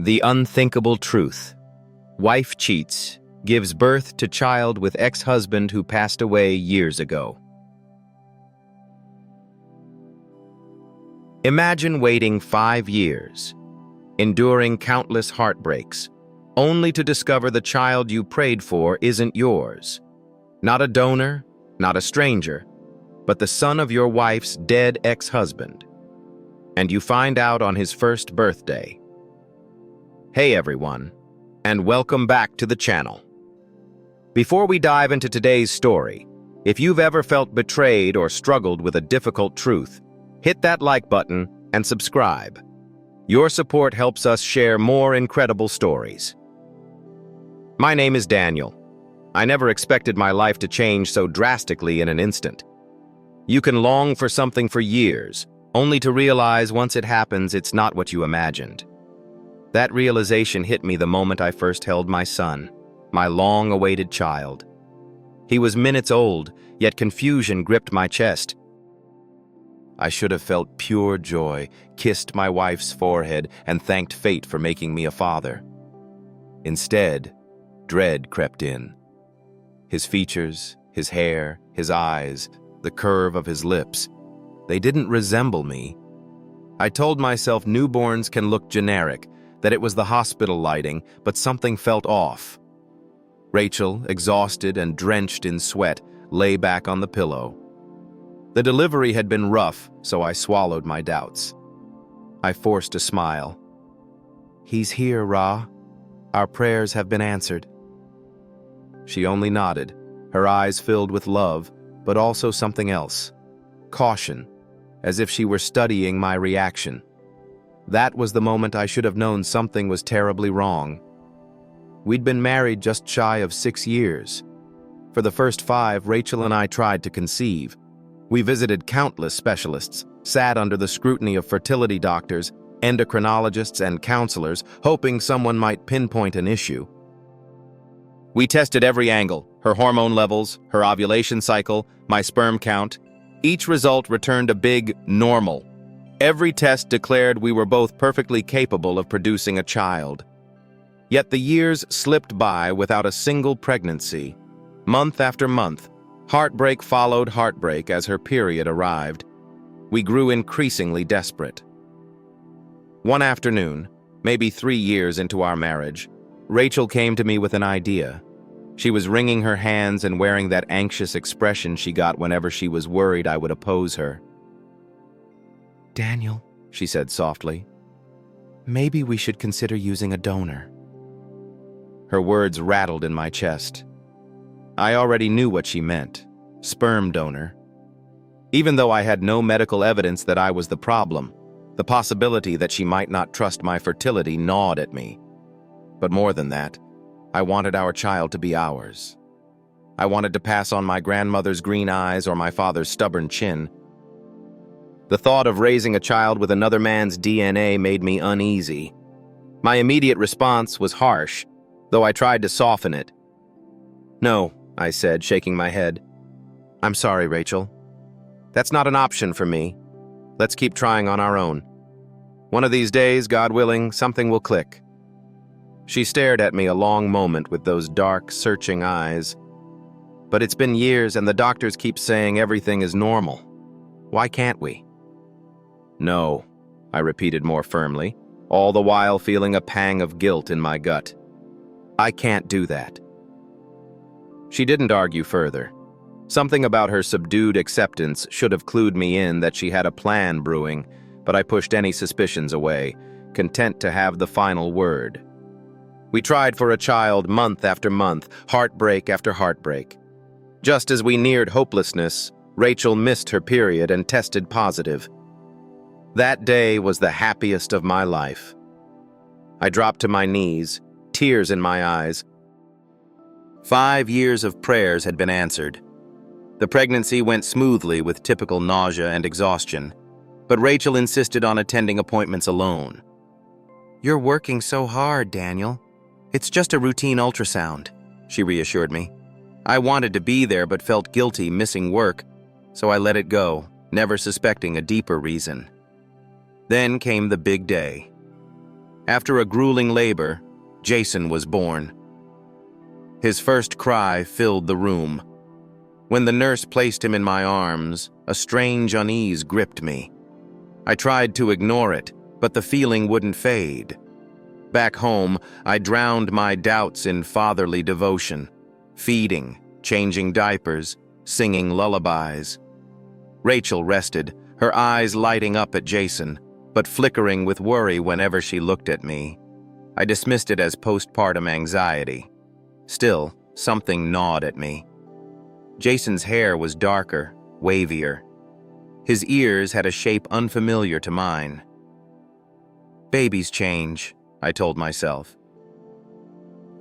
The unthinkable truth. Wife cheats, gives birth to child with ex-husband who passed away years ago. Imagine waiting 5 years, enduring countless heartbreaks, only to discover the child you prayed for isn't yours. Not a donor, not a stranger, but the son of your wife's dead ex-husband. And you find out on his first birthday. Hey everyone, and welcome back to the channel. Before we dive into today's story, if you've ever felt betrayed or struggled with a difficult truth, hit that like button and subscribe. Your support helps us share more incredible stories. My name is Daniel. I never expected my life to change so drastically in an instant. You can long for something for years, only to realize once it happens it's not what you imagined. That realization hit me the moment I first held my son, my long-awaited child. He was minutes old, yet confusion gripped my chest. I should have felt pure joy, kissed my wife's forehead, and thanked fate for making me a father. Instead, dread crept in. His features, his hair, his eyes, the curve of his lips, they didn't resemble me. I told myself newborns can look generic, that it was the hospital lighting, but something felt off. Rachel, exhausted and drenched in sweat, lay back on the pillow. The delivery had been rough, so I swallowed my doubts. I forced a smile. "He's here, Ra. Our prayers have been answered." She only nodded, her eyes filled with love, but also something else. Caution, as if she were studying my reaction. That was the moment I should have known something was terribly wrong. We'd been married just shy of 6 years. For the first 5, Rachel and I tried to conceive. We visited countless specialists, sat under the scrutiny of fertility doctors, endocrinologists, and counselors, hoping someone might pinpoint an issue. We tested every angle, her hormone levels, her ovulation cycle, my sperm count. Each result returned a big normal. Every test declared we were both perfectly capable of producing a child. Yet the years slipped by without a single pregnancy. Month after month, heartbreak followed heartbreak as her period arrived. We grew increasingly desperate. One afternoon, maybe 3 years into our marriage, Rachel came to me with an idea. She was wringing her hands and wearing that anxious expression she got whenever she was worried I would oppose her. "Daniel," she said softly, "maybe we should consider using a donor." Her words rattled in my chest. I already knew what she meant. Sperm donor. Even though I had no medical evidence that I was the problem, the possibility that she might not trust my fertility gnawed at me. But more than that, I wanted our child to be ours. I wanted to pass on my grandmother's green eyes or my father's stubborn chin. The thought of raising a child with another man's DNA made me uneasy. My immediate response was harsh, though I tried to soften it. "No," I said, shaking my head. "I'm sorry, Rachel. That's not an option for me. Let's keep trying on our own. One of these days, God willing, something will click." She stared at me a long moment with those dark, searching eyes. "But it's been years and the doctors keep saying everything is normal. Why can't we?" "No," I repeated more firmly, all the while feeling a pang of guilt in my gut. "I can't do that." She didn't argue further. Something about her subdued acceptance should have clued me in that she had a plan brewing, but I pushed any suspicions away, content to have the final word. We tried for a child month after month, heartbreak after heartbreak. Just as we neared hopelessness, Rachel missed her period and tested positive. That day was the happiest of my life. I dropped to my knees, tears in my eyes. 5 years of prayers had been answered. The pregnancy went smoothly with typical nausea and exhaustion, but Rachel insisted on attending appointments alone. "You're working so hard, Daniel. It's just a routine ultrasound," she reassured me. I wanted to be there but felt guilty missing work, so I let it go, never suspecting a deeper reason. Then came the big day. After a grueling labor, Jason was born. His first cry filled the room. When the nurse placed him in my arms, a strange unease gripped me. I tried to ignore it, but the feeling wouldn't fade. Back home, I drowned my doubts in fatherly devotion, feeding, changing diapers, singing lullabies. Rachel rested, her eyes lighting up at Jason, but flickering with worry whenever she looked at me. I dismissed it as postpartum anxiety. Still, something gnawed at me. Jason's hair was darker, wavier. His ears had a shape unfamiliar to mine. Babies change, I told myself.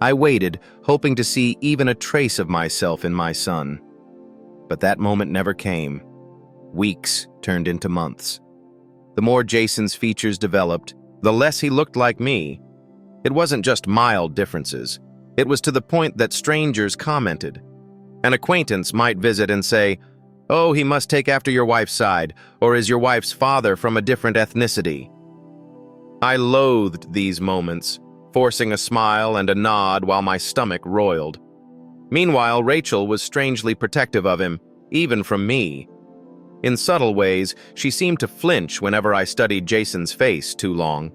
I waited, hoping to see even a trace of myself in my son. But that moment never came. Weeks turned into months. The more Jason's features developed, the less he looked like me. It wasn't just mild differences. It was to the point that strangers commented. An acquaintance might visit and say, "Oh, he must take after your wife's side, or is your wife's father from a different ethnicity?" I loathed these moments, forcing a smile and a nod while my stomach roiled. Meanwhile, Rachel was strangely protective of him, even from me. In subtle ways, she seemed to flinch whenever I studied Jason's face too long.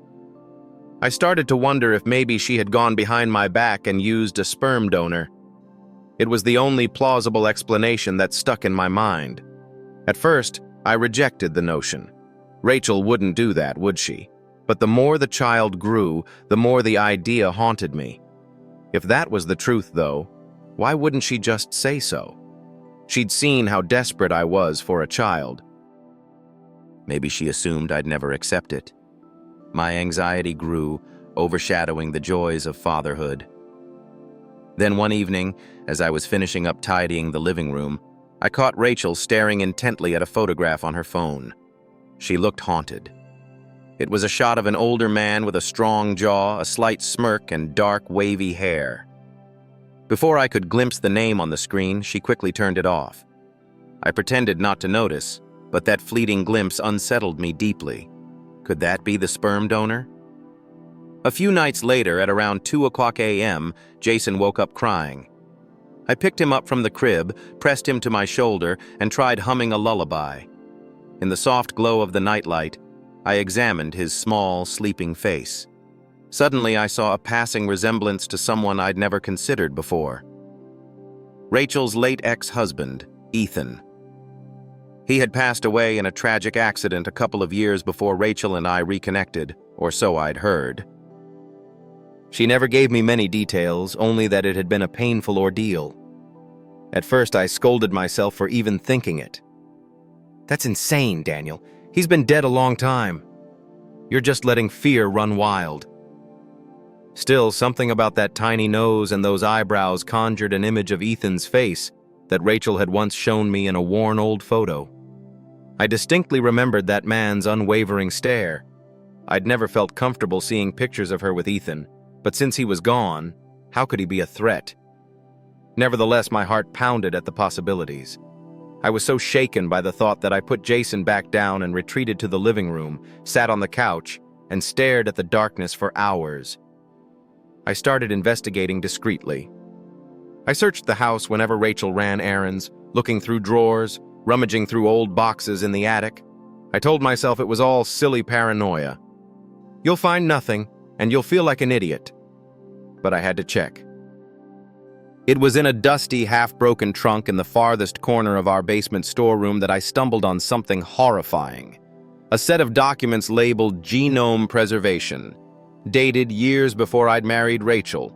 I started to wonder if maybe she had gone behind my back and used a sperm donor. It was the only plausible explanation that stuck in my mind. At first, I rejected the notion. Rachel wouldn't do that, would she? But the more the child grew, the more the idea haunted me. If that was the truth, though, why wouldn't she just say so? She'd seen how desperate I was for a child. Maybe she assumed I'd never accept it. My anxiety grew, overshadowing the joys of fatherhood. Then one evening, as I was finishing up tidying the living room, I caught Rachel staring intently at a photograph on her phone. She looked haunted. It was a shot of an older man with a strong jaw, a slight smirk, and dark, wavy hair. Before I could glimpse the name on the screen, she quickly turned it off. I pretended not to notice, but that fleeting glimpse unsettled me deeply. Could that be the sperm donor? A few nights later, at around 2:00 a.m., Jason woke up crying. I picked him up from the crib, pressed him to my shoulder, and tried humming a lullaby. In the soft glow of the nightlight, I examined his small, sleeping face. Suddenly, I saw a passing resemblance to someone I'd never considered before. Rachel's late ex-husband, Ethan. He had passed away in a tragic accident a couple of years before Rachel and I reconnected, or so I'd heard. She never gave me many details, only that it had been a painful ordeal. At first, I scolded myself for even thinking it. "That's insane, Daniel. He's been dead a long time. You're just letting fear run wild." Still, something about that tiny nose and those eyebrows conjured an image of Ethan's face that Rachel had once shown me in a worn old photo. I distinctly remembered that man's unwavering stare. I'd never felt comfortable seeing pictures of her with Ethan, but since he was gone, how could he be a threat? Nevertheless, my heart pounded at the possibilities. I was so shaken by the thought that I put Jason back down and retreated to the living room, sat on the couch, and stared at the darkness for hours. I started investigating discreetly. I searched the house whenever Rachel ran errands, looking through drawers, rummaging through old boxes in the attic. I told myself it was all silly paranoia. You'll find nothing, and you'll feel like an idiot. But I had to check. It was in a dusty, half-broken trunk in the farthest corner of our basement storeroom that I stumbled on something horrifying. A set of documents labeled Genome Preservation, dated years before I'd married Rachel.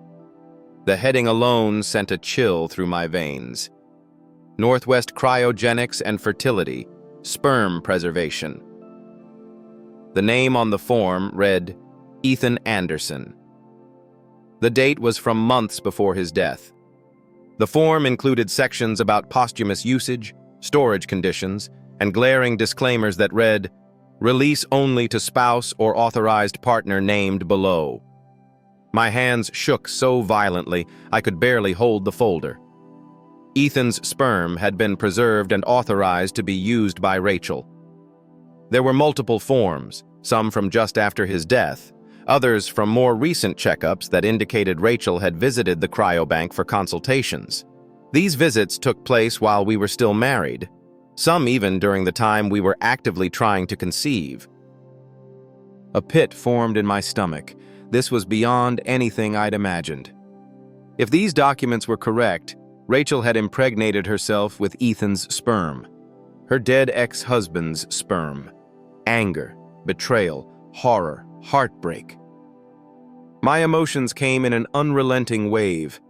The heading alone sent a chill through my veins. Northwest Cryogenics and Fertility, Sperm Preservation. The name on the form read Ethan Anderson. The date was from months before his death. The form included sections about posthumous usage, storage conditions, and glaring disclaimers that read, "Release only to spouse or authorized partner named below." My hands shook so violently I could barely hold the folder. Ethan's sperm had been preserved and authorized to be used by Rachel. There were multiple forms, some from just after his death, others from more recent checkups that indicated Rachel had visited the cryobank for consultations. These visits took place while we were still married, some even during the time we were actively trying to conceive. A pit formed in my stomach. This was beyond anything I'd imagined. If these documents were correct, Rachel had impregnated herself with Ethan's sperm, her dead ex-husband's sperm. Anger, betrayal, horror, heartbreak. My emotions came in an unrelenting wave.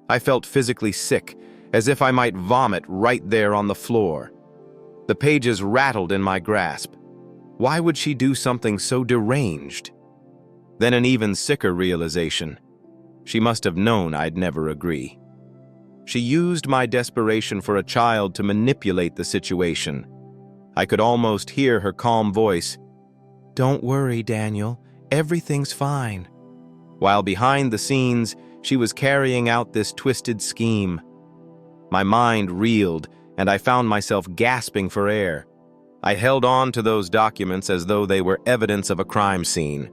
I felt physically sick, as if I might vomit right there on the floor. The pages rattled in my grasp. Why would she do something so deranged? Then an even sicker realization. She must have known I'd never agree. She used my desperation for a child to manipulate the situation. I could almost hear her calm voice. "Don't worry, Daniel. Everything's fine." While behind the scenes, she was carrying out this twisted scheme. My mind reeled, and I found myself gasping for air. I held on to those documents as though they were evidence of a crime scene.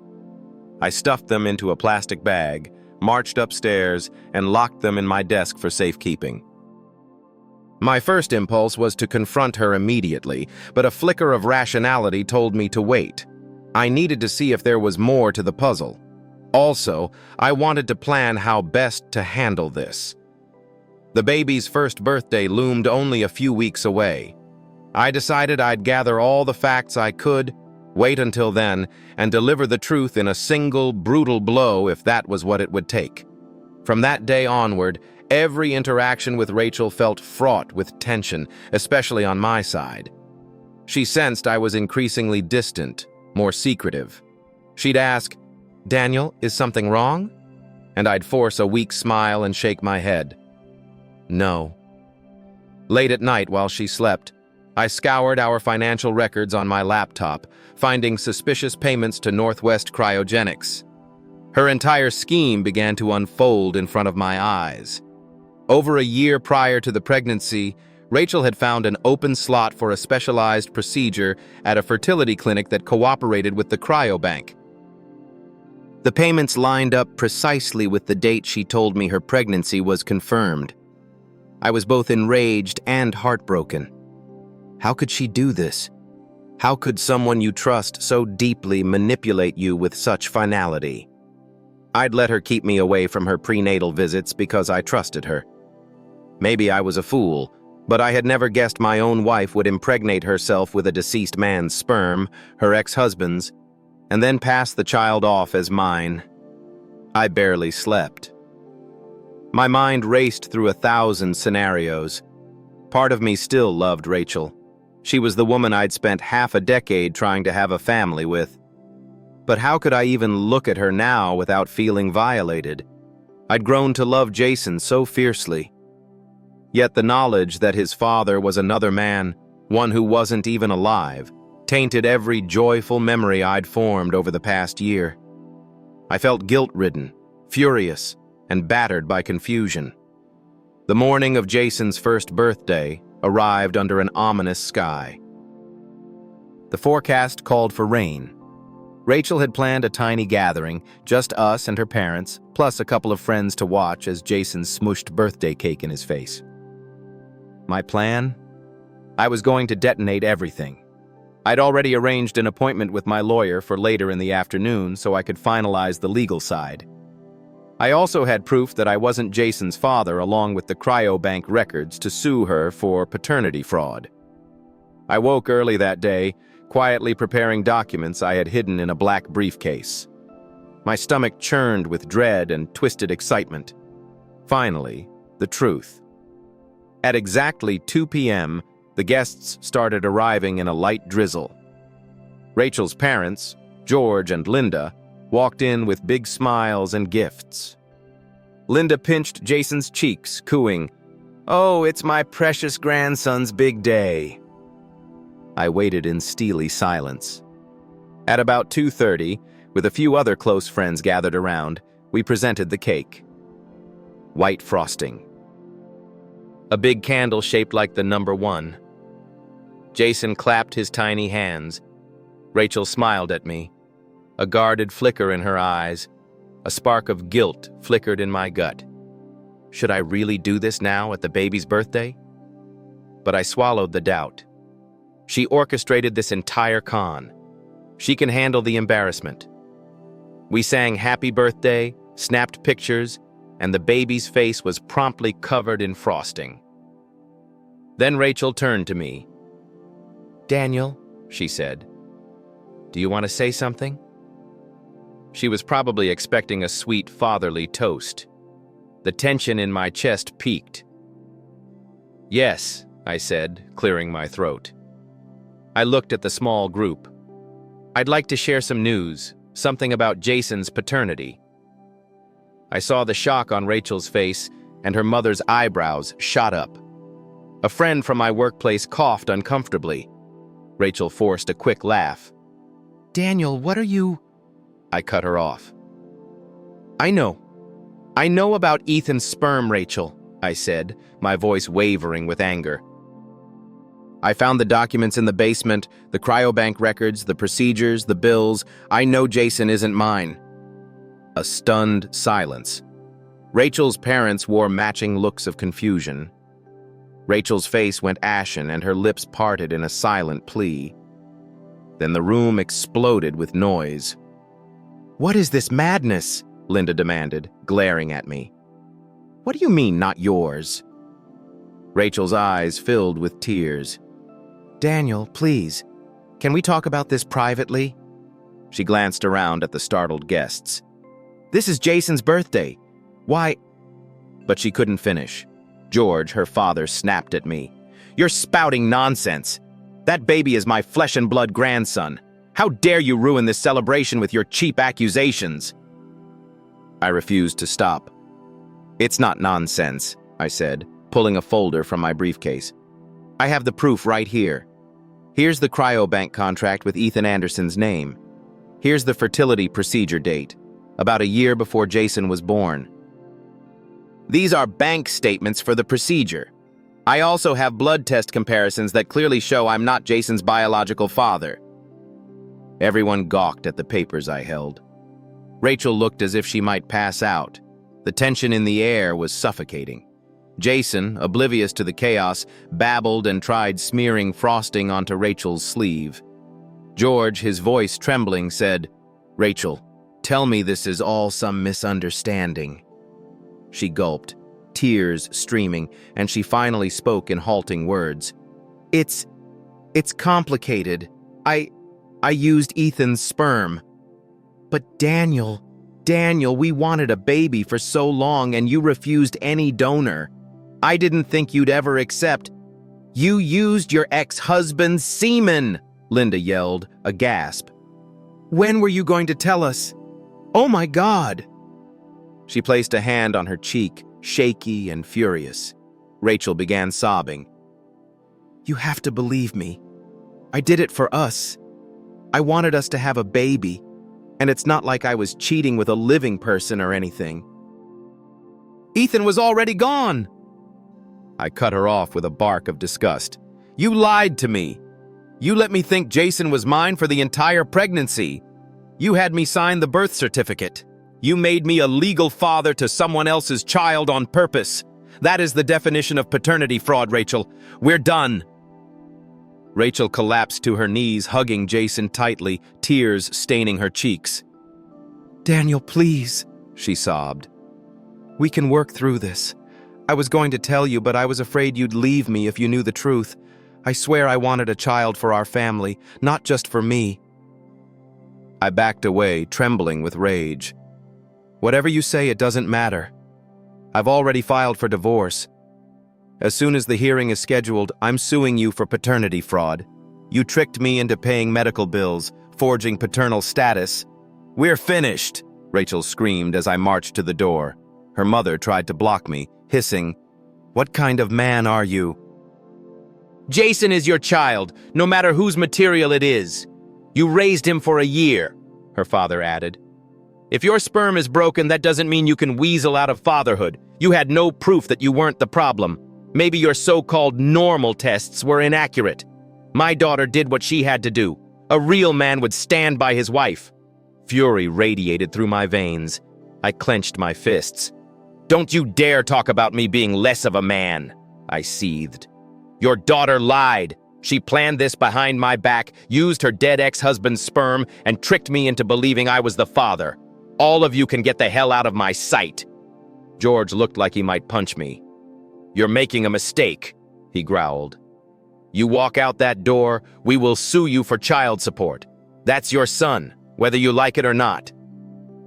I stuffed them into a plastic bag, marched upstairs, and locked them in my desk for safekeeping. My first impulse was to confront her immediately, but a flicker of rationality told me to wait. I needed to see if there was more to the puzzle. Also, I wanted to plan how best to handle this. The baby's first birthday loomed only a few weeks away. I decided I'd gather all the facts I could, wait until then, and deliver the truth in a single, brutal blow if that was what it would take. From that day onward, every interaction with Rachel felt fraught with tension, especially on my side. She sensed I was increasingly distant, more secretive. She'd ask, "Daniel, is something wrong?" And I'd force a weak smile and shake my head. No. Late at night while she slept, I scoured our financial records on my laptop, finding suspicious payments to Northwest Cryogenics. Her entire scheme began to unfold in front of my eyes. Over a year prior to the pregnancy, Rachel had found an open slot for a specialized procedure at a fertility clinic that cooperated with the cryobank. The payments lined up precisely with the date she told me her pregnancy was confirmed. I was both enraged and heartbroken. How could she do this? How could someone you trust so deeply manipulate you with such finality? I'd let her keep me away from her prenatal visits because I trusted her. Maybe I was a fool, but I had never guessed my own wife would impregnate herself with a deceased man's sperm, her ex-husband's, and then pass the child off as mine. I barely slept. My mind raced through 1,000 scenarios. Part of me still loved Rachel. She was the woman I'd spent half a decade trying to have a family with. But how could I even look at her now without feeling violated? I'd grown to love Jason so fiercely. Yet the knowledge that his father was another man, one who wasn't even alive, tainted every joyful memory I'd formed over the past year. I felt guilt-ridden, furious, and battered by confusion. The morning of Jason's first birthday arrived under an ominous sky. The forecast called for rain. Rachel had planned a tiny gathering, just us and her parents, plus a couple of friends to watch as Jason smushed birthday cake in his face. My plan? I was going to detonate everything. I'd already arranged an appointment with my lawyer for later in the afternoon so I could finalize the legal side. I also had proof that I wasn't Jason's father along with the cryobank records to sue her for paternity fraud. I woke early that day, quietly preparing documents I had hidden in a black briefcase. My stomach churned with dread and twisted excitement. Finally, the truth. At exactly 2 p.m., the guests started arriving in a light drizzle. Rachel's parents, George and Linda, walked in with big smiles and gifts. Linda pinched Jason's cheeks, cooing, "Oh, it's my precious grandson's big day." I waited in steely silence. At about 2:30, with a few other close friends gathered around, we presented the cake. White frosting. A big candle shaped like the number 1. Jason clapped his tiny hands. Rachel smiled at me. a guarded flicker in her eyes. A spark of guilt flickered in my gut. Should I really do this now at the baby's birthday? But I swallowed the doubt. She orchestrated this entire con. She can handle the embarrassment. We sang happy birthday, snapped pictures, and the baby's face was promptly covered in frosting. Then Rachel turned to me. "Daniel," she said, "do you want to say something?" She was probably expecting a sweet fatherly toast. The tension in my chest peaked. "Yes," I said, clearing my throat. I looked at the small group. "I'd like to share some news, something about Jason's paternity." I saw the shock on Rachel's face, and her mother's eyebrows shot up. A friend from my workplace coughed uncomfortably. Rachel forced a quick laugh. "Daniel, what are you—" I cut her off. I know about Ethan's sperm, Rachel," I said, my voice wavering with anger. "I found the documents in the basement, the cryobank records, the procedures, the bills. I know Jason isn't mine." A stunned silence. Rachel's parents wore matching looks of confusion. Rachel's face went ashen and her lips parted in a silent plea. Then the room exploded with noise. "What is this madness?" Linda demanded, glaring at me. "What do you mean, not yours?" Rachel's eyes filled with tears. "Daniel, please, can we talk about this privately?" She glanced around at the startled guests. "This is Jason's birthday. Why—" But she couldn't finish. George, her father, snapped at me. "You're spouting nonsense. That baby is my flesh and blood grandson. How dare you ruin this celebration with your cheap accusations?" I refused to stop. "It's not nonsense," I said, pulling a folder from my briefcase. "I have the proof right here. Here's the cryobank contract with Ethan Anderson's name. Here's the fertility procedure date, about a year before Jason was born. These are bank statements for the procedure. I also have blood test comparisons that clearly show I'm not Jason's biological father." Everyone gawked at the papers I held. Rachel looked as if she might pass out. The tension in the air was suffocating. Jason, oblivious to the chaos, babbled and tried smearing frosting onto Rachel's sleeve. George, his voice trembling, said, "Rachel, tell me this is all some misunderstanding." She gulped, tears streaming, and she finally spoke in halting words. It's complicated. I used Ethan's sperm." "But Daniel, we wanted a baby for so long and you refused any donor. I didn't think you'd ever accept—" "You used your ex-husband's semen!" Linda yelled, a gasp. "When were you going to tell us? Oh my God!" She placed a hand on her cheek, shaky and furious. Rachel began sobbing. "You have to believe me. I did it for us. I wanted us to have a baby. And it's not like I was cheating with a living person or anything." "Ethan was already gone!" I cut her off with a bark of disgust. "You lied to me. You let me think Jason was mine for the entire pregnancy. You had me sign the birth certificate. You made me a legal father to someone else's child on purpose. That is the definition of paternity fraud, Rachel. We're done." Rachel collapsed to her knees, hugging Jason tightly, tears staining her cheeks. "Daniel, please," she sobbed. "We can work through this. I was going to tell you, but I was afraid you'd leave me if you knew the truth. I swear I wanted a child for our family, not just for me." I backed away, trembling with rage. "Whatever you say, it doesn't matter. I've already filed for divorce. As soon as the hearing is scheduled, I'm suing you for paternity fraud. You tricked me into paying medical bills, forging paternal status. We're finished," Rachel screamed as I marched to the door. Her mother tried to block me, hissing, "What kind of man are you?" "Jason is your child, no matter whose material it is. You raised him for a year," her father added. "If your sperm is broken, that doesn't mean you can weasel out of fatherhood. You had no proof that you weren't the problem. Maybe your so-called normal tests were inaccurate. My daughter did what she had to do. A real man would stand by his wife." Fury radiated through my veins. I clenched my fists. "Don't you dare talk about me being less of a man," I seethed. "Your daughter lied. She planned this behind my back, used her dead ex-husband's sperm, and tricked me into believing I was the father. All of you can get the hell out of my sight." George looked like he might punch me. "You're making a mistake," he growled. "You walk out that door, we will sue you for child support. That's your son, whether you like it or not."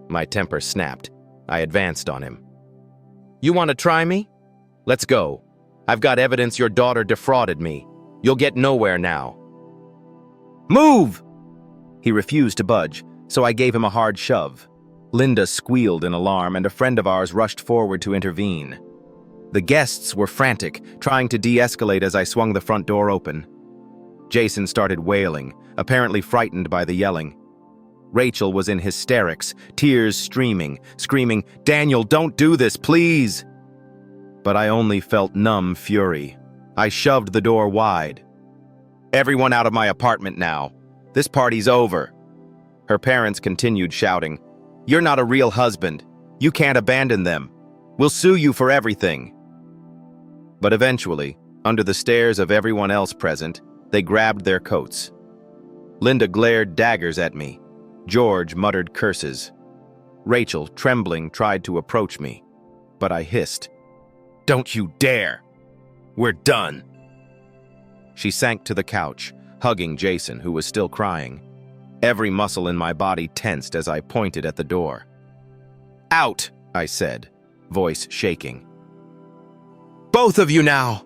My temper snapped. I advanced on him. "You want to try me? Let's go. I've got evidence your daughter defrauded me. You'll get nowhere now." "Move!" He refused to budge, so I gave him a hard shove. Linda squealed in alarm, and a friend of ours rushed forward to intervene. The guests were frantic, trying to de-escalate as I swung the front door open. Jason started wailing, apparently frightened by the yelling. Rachel was in hysterics, tears streaming, screaming, "Daniel, don't do this, please!" But I only felt numb fury. I shoved the door wide. "Everyone out of my apartment now. This party's over." Her parents continued shouting, "You're not a real husband. You can't abandon them. We'll sue you for everything." But eventually, under the stares of everyone else present, they grabbed their coats. Linda glared daggers at me. George muttered curses. Rachel, trembling, tried to approach me, but I hissed, "Don't you dare! We're done." She sank to the couch, hugging Jason, who was still crying. Every muscle in my body tensed as I pointed at the door. "Out!" I said, voice shaking. "Both of you now!"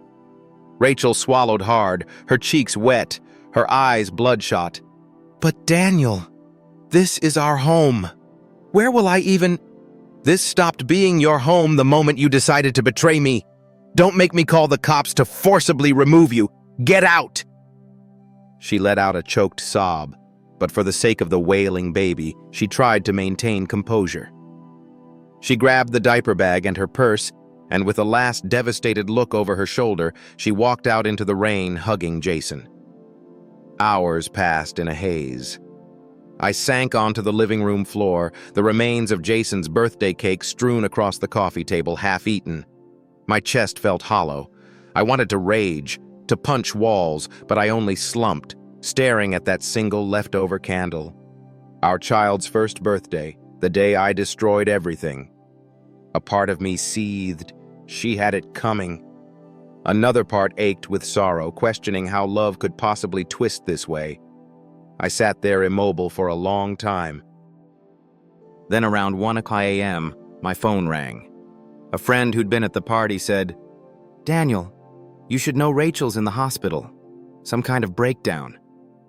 Rachel swallowed hard, her cheeks wet, her eyes bloodshot. "But Daniel, this is our home. Where will I even—" "This stopped being your home the moment you decided to betray me. Don't make me call the cops to forcibly remove you. Get out!" She let out a choked sob, but for the sake of the wailing baby, she tried to maintain composure. She grabbed the diaper bag and her purse, and with a last devastated look over her shoulder, she walked out into the rain, hugging Jason. Hours passed in a haze. I sank onto the living room floor, the remains of Jason's birthday cake strewn across the coffee table, half-eaten. My chest felt hollow. I wanted to rage, to punch walls, but I only slumped, staring at that single leftover candle. Our child's first birthday, the day I destroyed everything. A part of me seethed. She had it coming. Another part ached with sorrow, questioning how love could possibly twist this way. I sat there immobile for a long time. Then around 1 a.m., my phone rang. A friend who'd been at the party said, "Daniel, you should know Rachel's in the hospital. Some kind of breakdown.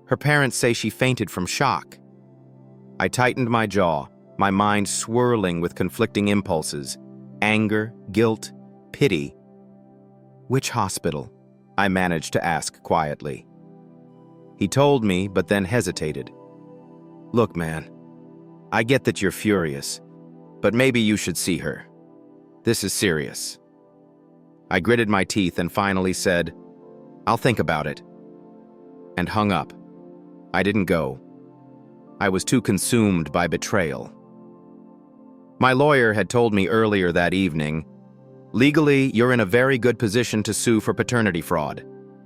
Her parents say she fainted from shock." I tightened my jaw, my mind swirling with conflicting impulses. Anger, guilt, pity. "Which hospital?" I managed to ask quietly. He told me, but then hesitated. "Look, man, I get that you're furious, but maybe you should see her. This is serious." I gritted my teeth and finally said, "I'll think about it," and hung up. I didn't go. I was too consumed by betrayal. My lawyer had told me earlier that evening, "Legally, you're in a very good position to sue for paternity fraud.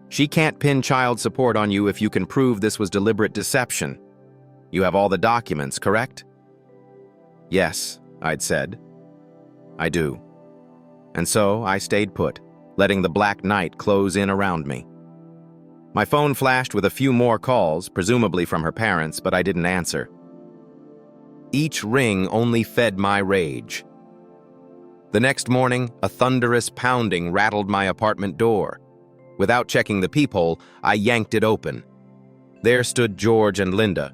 She can't pin child support on you if you can prove this was deliberate deception. You have all the documents, correct?" "Yes," I'd said. "I do." And so I stayed put, letting the black night close in around me. My phone flashed with a few more calls, presumably from her parents, but I didn't answer. Each ring only fed my rage. The next morning, a thunderous pounding rattled my apartment door. Without checking the peephole, I yanked it open. There stood George and Linda.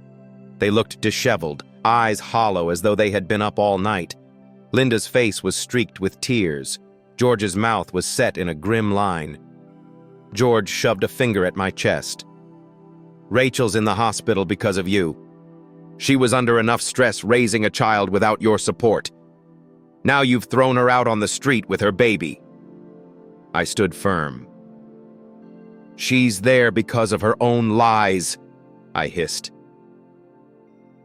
They looked disheveled, eyes hollow as though they had been up all night. Linda's face was streaked with tears. George's mouth was set in a grim line. George shoved a finger at my chest. "Rachel's in the hospital because of you. She was under enough stress raising a child without your support. Now you've thrown her out on the street with her baby." I stood firm. "She's there because of her own lies," I hissed.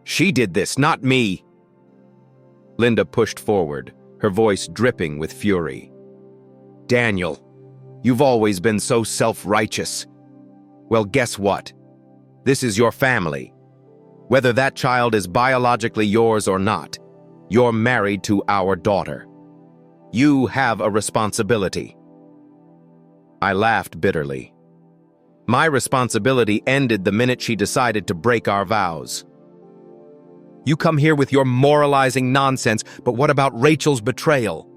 She did this, not me. Linda pushed forward, her voice dripping with fury. Daniel, you've always been so self-righteous. Well, guess what? This is your family. Whether that child is biologically yours or not, you're married to our daughter. You have a responsibility. I laughed bitterly. My responsibility ended the minute she decided to break our vows. You come here with your moralizing nonsense, but what about Rachel's betrayal?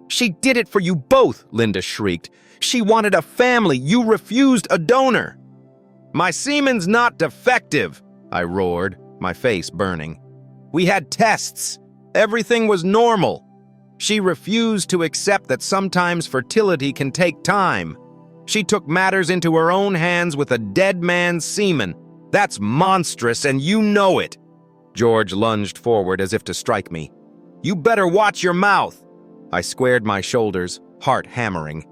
She did it for you both, Linda shrieked. She wanted a family. You refused a donor. My semen's not defective, I roared, my face burning. We had tests. Everything was normal. She refused to accept that sometimes fertility can take time. She took matters into her own hands with a dead man's semen. That's monstrous, and you know it. George lunged forward as if to strike me. You better watch your mouth. I squared my shoulders, heart hammering.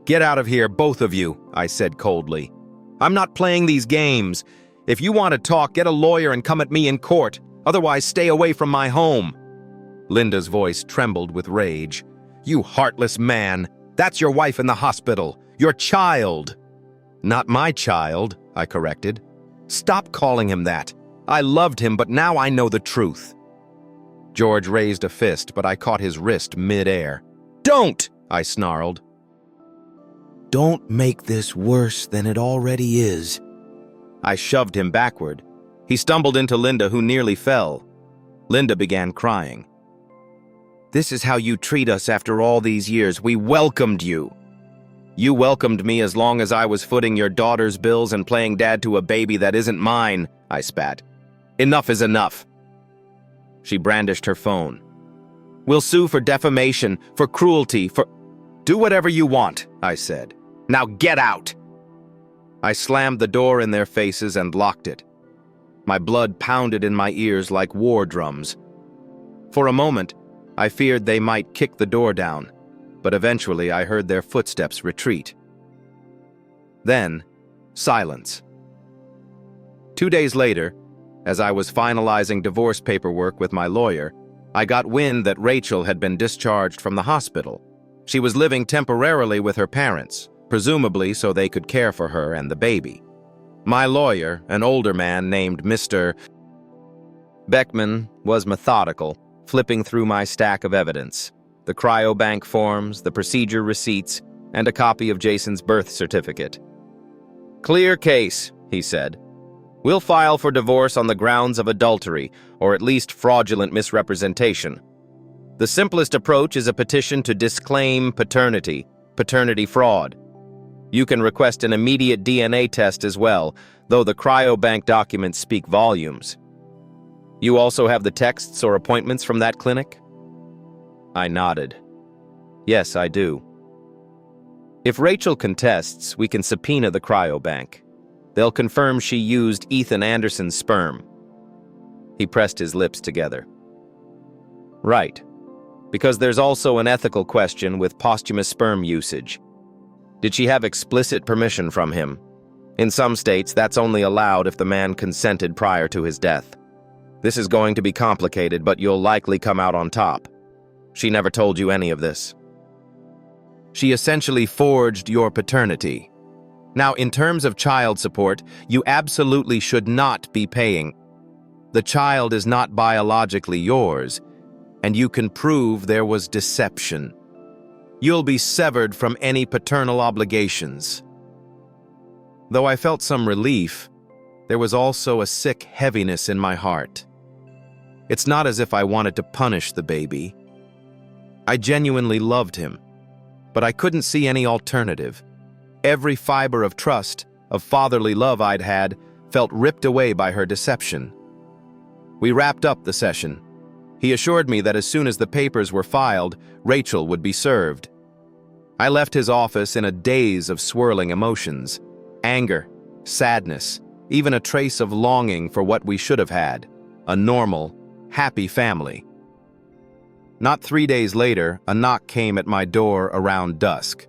Get out of here, both of you, I said coldly. I'm not playing these games. If you want to talk, get a lawyer and come at me in court. Otherwise, stay away from my home. Linda's voice trembled with rage. You heartless man. That's your wife in the hospital. Your child. Not my child, I corrected. Stop calling him that. I loved him, but now I know the truth. George raised a fist, but I caught his wrist mid-air. Don't! I snarled. Don't make this worse than it already is. I shoved him backward. He stumbled into Linda, who nearly fell. Linda began crying. This is how you treat us after all these years. We welcomed you. You welcomed me as long as I was footing your daughter's bills and playing dad to a baby that isn't mine, I spat. Enough is enough. She brandished her phone. We'll sue for defamation, for cruelty, for... Do whatever you want, I said. Now get out! I slammed the door in their faces and locked it. My blood pounded in my ears like war drums. For a moment, I feared they might kick the door down, but eventually I heard their footsteps retreat. Then, silence. 2 days later, as I was finalizing divorce paperwork with my lawyer, I got wind that Rachel had been discharged from the hospital. She was living temporarily with her parents, presumably so they could care for her and the baby. My lawyer, an older man named Mr. Beckman, was methodical, flipping through my stack of evidence. The cryobank forms, the procedure receipts, and a copy of Jason's birth certificate. Clear case, he said. We'll file for divorce on the grounds of adultery, or at least fraudulent misrepresentation. The simplest approach is a petition to disclaim paternity fraud. You can request an immediate DNA test as well, though the cryobank documents speak volumes. You also have the texts or appointments from that clinic? I nodded. Yes, I do. If Rachel contests, we can subpoena the cryobank. They'll confirm she used Ethan Anderson's sperm. He pressed his lips together. Right. Because there's also an ethical question with posthumous sperm usage. Did she have explicit permission from him? In some states, that's only allowed if the man consented prior to his death. This is going to be complicated, but you'll likely come out on top. She never told you any of this. She essentially forged your paternity. Now, in terms of child support, you absolutely should not be paying. The child is not biologically yours, and you can prove there was deception. You'll be severed from any paternal obligations. Though I felt some relief, there was also a sick heaviness in my heart. It's not as if I wanted to punish the baby. I genuinely loved him, but I couldn't see any alternative. Every fiber of trust, of fatherly love I'd had, felt ripped away by her deception. We wrapped up the session. He assured me that as soon as the papers were filed, Rachel would be served. I left his office in a daze of swirling emotions. Anger, sadness, even a trace of longing for what we should have had, a normal, happy family. Not 3 days later, a knock came at my door around dusk.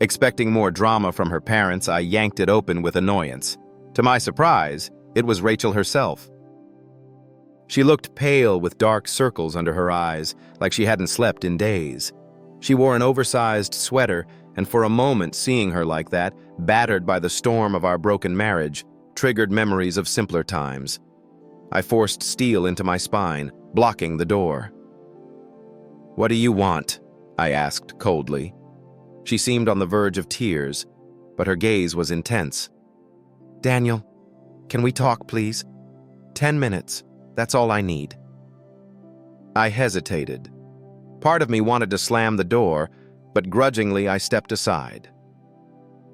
Expecting more drama from her parents, I yanked it open with annoyance. To my surprise, it was Rachel herself. She looked pale with dark circles under her eyes, like she hadn't slept in days. She wore an oversized sweater, and for a moment seeing her like that, battered by the storm of our broken marriage, triggered memories of simpler times. I forced steel into my spine, blocking the door. "What do you want?" I asked coldly. She seemed on the verge of tears, but her gaze was intense. "Daniel, can we talk, please? 10 minutes. That's all I need." I hesitated. Part of me wanted to slam the door, but grudgingly I stepped aside.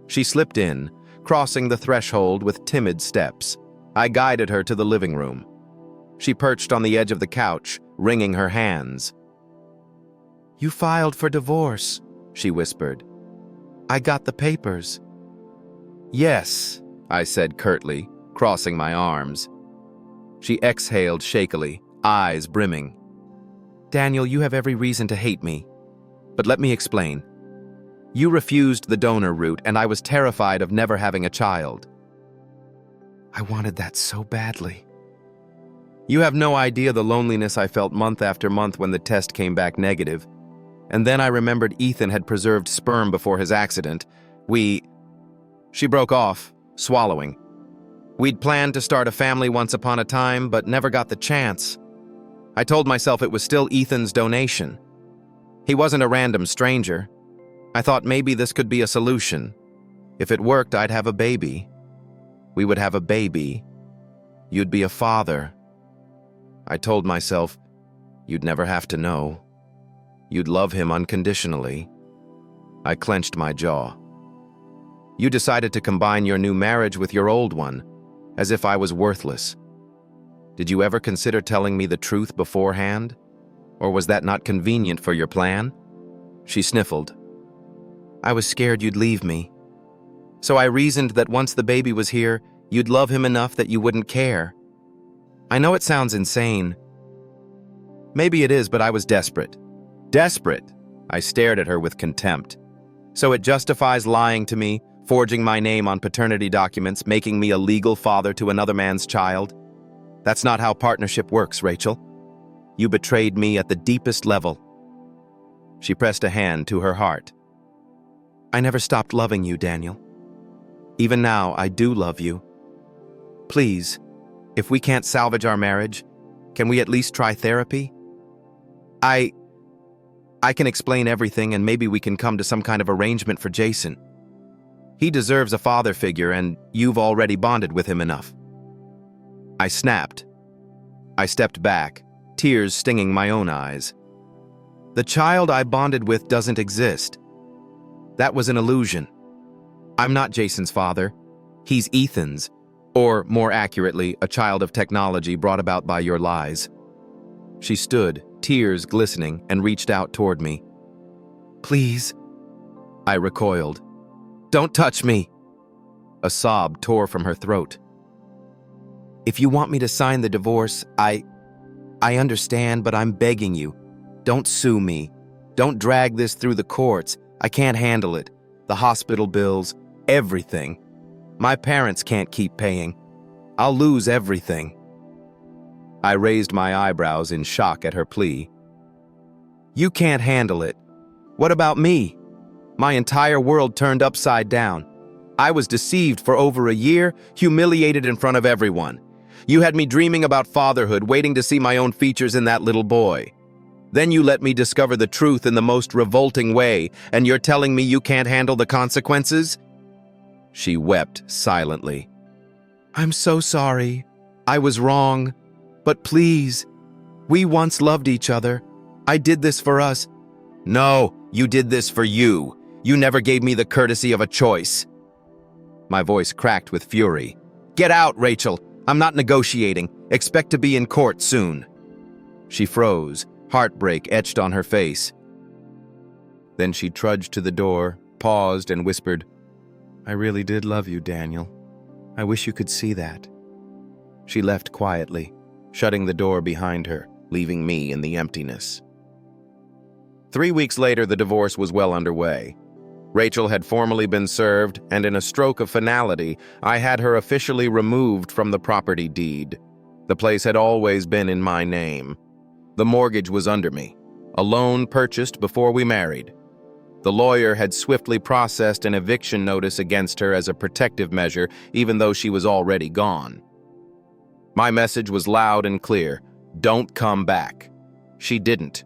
She slipped in, crossing the threshold with timid steps. I guided her to the living room. She perched on the edge of the couch, wringing her hands. "You filed for divorce," she whispered. "I got the papers." "Yes," I said curtly, crossing my arms. She exhaled shakily, eyes brimming. "Daniel, you have every reason to hate me. But let me explain. You refused the donor route, and I was terrified of never having a child. I wanted that so badly. You have no idea the loneliness I felt month after month when the test came back negative. And then I remembered Ethan had preserved sperm before his accident. She broke off, swallowing. We'd planned to start a family once upon a time, but never got the chance. I told myself it was still Ethan's donation. He wasn't a random stranger. I thought maybe this could be a solution. If it worked, I'd have a baby. We would have a baby. You'd be a father. I told myself, you'd never have to know. You'd love him unconditionally. I clenched my jaw. You decided to combine your new marriage with your old one, as if I was worthless. Did you ever consider telling me the truth beforehand? Or was that not convenient for your plan? She sniffled. I was scared you'd leave me. So I reasoned that once the baby was here, you'd love him enough that you wouldn't care. I know it sounds insane. Maybe it is, but I was desperate. Desperate! I stared at her with contempt. So it justifies lying to me, forging my name on paternity documents, making me a legal father to another man's child? That's not how partnership works, Rachel. You betrayed me at the deepest level. She pressed a hand to her heart. I never stopped loving you, Daniel. Even now, I do love you. Please, if we can't salvage our marriage, can we at least try therapy? I can explain everything, and maybe we can come to some kind of arrangement for Jason. He deserves a father figure, and you've already bonded with him enough. I snapped. I stepped back, tears stinging my own eyes. The child I bonded with doesn't exist. That was an illusion. I'm not Jason's father. He's Ethan's, or more accurately, a child of technology brought about by your lies. She stood, tears glistening, and reached out toward me. Please. I recoiled. Don't touch me. A sob tore from her throat. If you want me to sign the divorce, I understand, but I'm begging you. Don't sue me. Don't drag this through the courts. I can't handle it. The hospital bills, everything. My parents can't keep paying. I'll lose everything. I raised my eyebrows in shock at her plea. You can't handle it. What about me? My entire world turned upside down. I was deceived for over a year, humiliated in front of everyone. You had me dreaming about fatherhood, waiting to see my own features in that little boy. Then you let me discover the truth in the most revolting way, and you're telling me you can't handle the consequences? She wept silently. I'm so sorry. I was wrong. But please, we once loved each other. I did this for us. No, you did this for you. You never gave me the courtesy of a choice. My voice cracked with fury. Get out, Rachel. I'm not negotiating. Expect to be in court soon. She froze, heartbreak etched on her face. Then she trudged to the door, paused, and whispered, I really did love you, Daniel. I wish you could see that. She left quietly, shutting the door behind her, leaving me in the emptiness. 3 weeks later, the divorce was well underway. Rachel had formally been served, and in a stroke of finality, I had her officially removed from the property deed. The place had always been in my name. The mortgage was under me, a loan purchased before we married. The lawyer had swiftly processed an eviction notice against her as a protective measure, even though she was already gone. My message was loud and clear: don't come back. She didn't.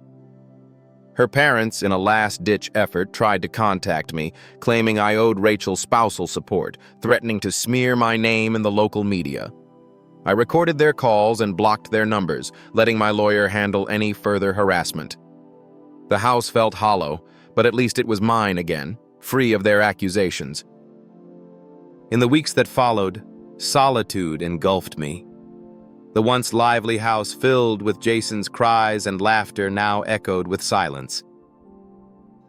Her parents, in a last-ditch effort, tried to contact me, claiming I owed Rachel spousal support, threatening to smear my name in the local media. I recorded their calls and blocked their numbers, letting my lawyer handle any further harassment. The house felt hollow, but at least it was mine again, free of their accusations. In the weeks that followed, solitude engulfed me. The once lively house filled with Jason's cries and laughter now echoed with silence.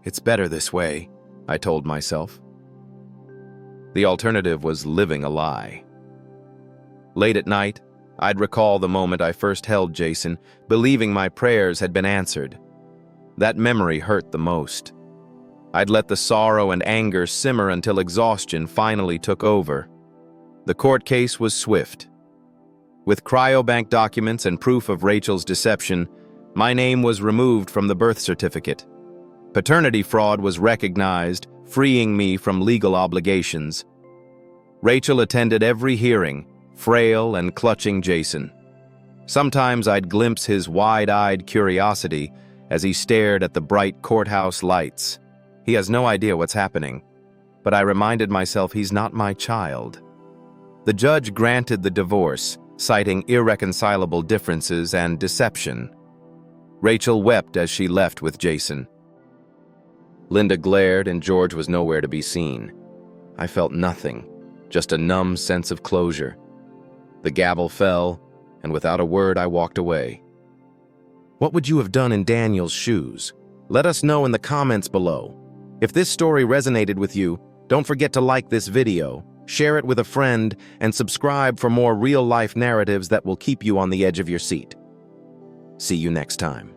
It's better this way, I told myself. The alternative was living a lie. Late at night, I'd recall the moment I first held Jason, believing my prayers had been answered. That memory hurt the most. I'd let the sorrow and anger simmer until exhaustion finally took over. The court case was swift. With cryobank documents and proof of Rachel's deception, my name was removed from the birth certificate. Paternity fraud was recognized, freeing me from legal obligations. Rachel attended every hearing, frail and clutching Jason. Sometimes I'd glimpse his wide-eyed curiosity as he stared at the bright courthouse lights. He has no idea what's happening, but I reminded myself he's not my child. The judge granted the divorce, citing irreconcilable differences and deception. Rachel wept as she left with Jason. Linda glared and George was nowhere to be seen. I felt nothing, just a numb sense of closure. The gavel fell, and without a word I walked away. What would you have done in Daniel's shoes? Let us know in the comments below. If this story resonated with you, don't forget to like this video, share it with a friend, and subscribe for more real-life narratives that will keep you on the edge of your seat. See you next time.